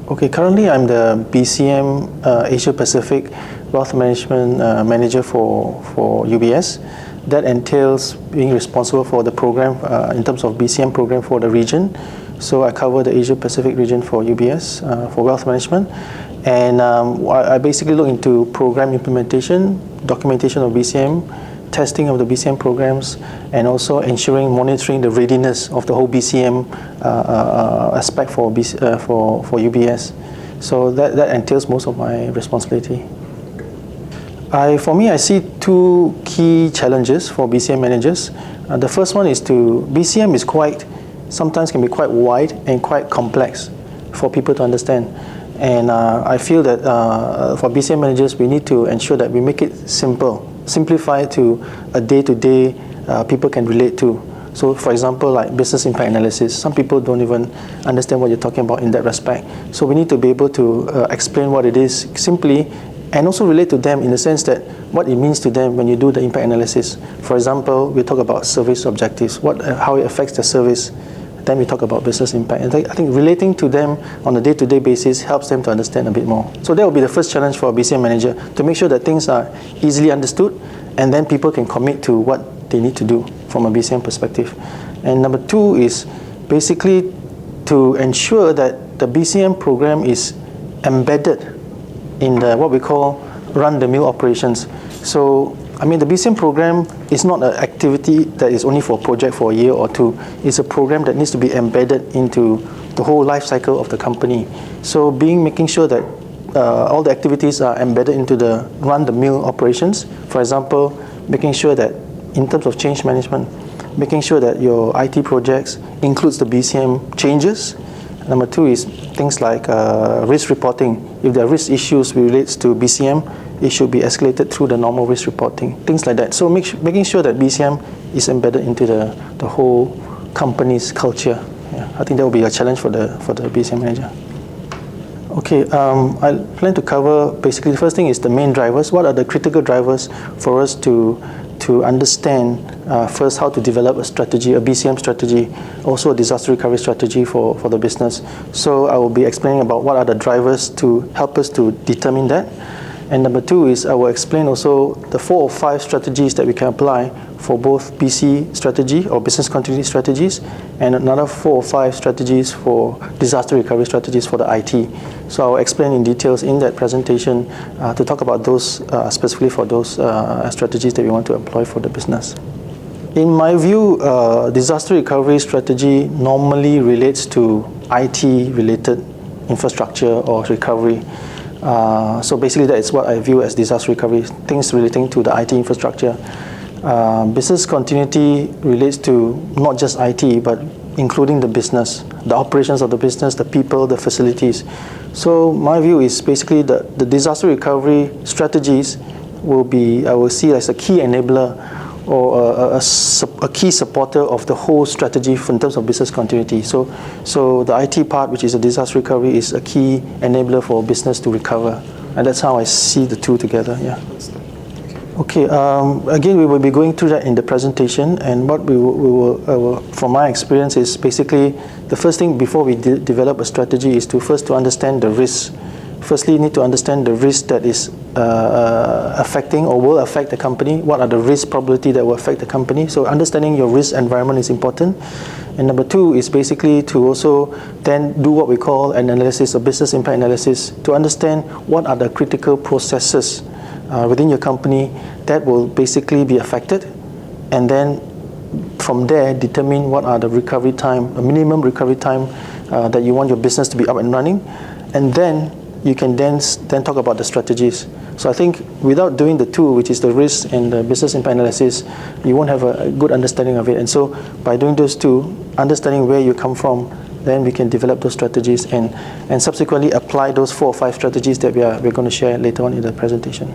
Okay, currently I'm the BCM Asia Pacific Wealth Management Manager for UBS. That entails being responsible for the program in terms of BCM program for the region. So I cover the Asia Pacific region for UBS for wealth management. And I basically look into program implementation, documentation of BCM, testing of the BCM programs, and also ensuring monitoring the readiness of the whole BCM aspect for UBS. So that entails most of my responsibility. For me, I see two key challenges for BCM managers. The first one is BCM is sometimes can be quite wide and quite complex for people to understand. And I feel that for BCM managers, we need to ensure that we make it simplify it to a day-to-day people can relate to. So for example, like business impact analysis, some people don't even understand what you're talking about in that respect. So we need to be able to explain what it is simply and also relate to them in the sense that what it means to them when you do the impact analysis. For example, we talk about service objectives, how it affects the service. Then we talk about business impact. And I think relating to them on a day-to-day basis helps them to understand a bit more. So that will be the first challenge for a BCM manager, to make sure that things are easily understood and then people can commit to what they need to do from a BCM perspective. And number two is basically to ensure that the BCM program is embedded in what we call run-the-mill operations. So the BCM program is not an activity that is only for a project for a year or two. It's a program that needs to be embedded into the whole life cycle of the company. So making sure that all the activities are embedded into the run-the-mill operations. For example, making sure that in terms of change management, making sure that your IT projects includes the BCM changes. Number two is things like risk reporting. If there are risk issues relates to BCM, it should be escalated through the normal risk reporting, things like that. So making sure that BCM is embedded into the whole company's culture. Yeah, I think that will be a challenge for the BCM manager. Okay, I plan to cover basically the first thing is the main drivers. What are the critical drivers for us to understand first how to develop a strategy, a BCM strategy, also a disaster recovery strategy for the business. So I will be explaining about what are the drivers to help us to determine that. And number two is I will explain also the 4 or 5 strategies that we can apply for both BC strategy or business continuity strategies, and another 4 or 5 strategies for disaster recovery strategies for the IT. So I will explain in details in that presentation to talk about those specifically for those strategies that we want to employ for the business. In my view, disaster recovery strategy normally relates to IT-related infrastructure or recovery. So basically that is what I view as disaster recovery, things relating to the IT infrastructure. Business continuity relates to not just IT, but including the business, the operations of the business, the people, the facilities. So my view is basically the disaster recovery strategies I will see as a key enabler or a key supporter of the whole strategy in terms of business continuity. So the IT part, which is a disaster recovery, is a key enabler for business to recover. And that's how I see the two together, yeah. Okay, again, we will be going through that in the presentation, and what we will from my experience, is basically the first thing before we develop a strategy is to understand the risks. Firstly, you need to understand the risk that is affecting or will affect the company. What are the risk probability that will affect the company? So understanding your risk environment is important. And number two is basically to also then do what we call an analysis, a business impact analysis, to understand what are the critical processes within your company that will basically be affected, and then from there determine what are the recovery time, a minimum recovery time that you want your business to be up and running, and then you can then talk about the strategies. So I think without doing the two, which is the risk and the business impact analysis, you won't have a good understanding of it. And so by doing those two, understanding where you come from, then we can develop those strategies and subsequently apply those 4 or 5 strategies that we're going to share later on in the presentation.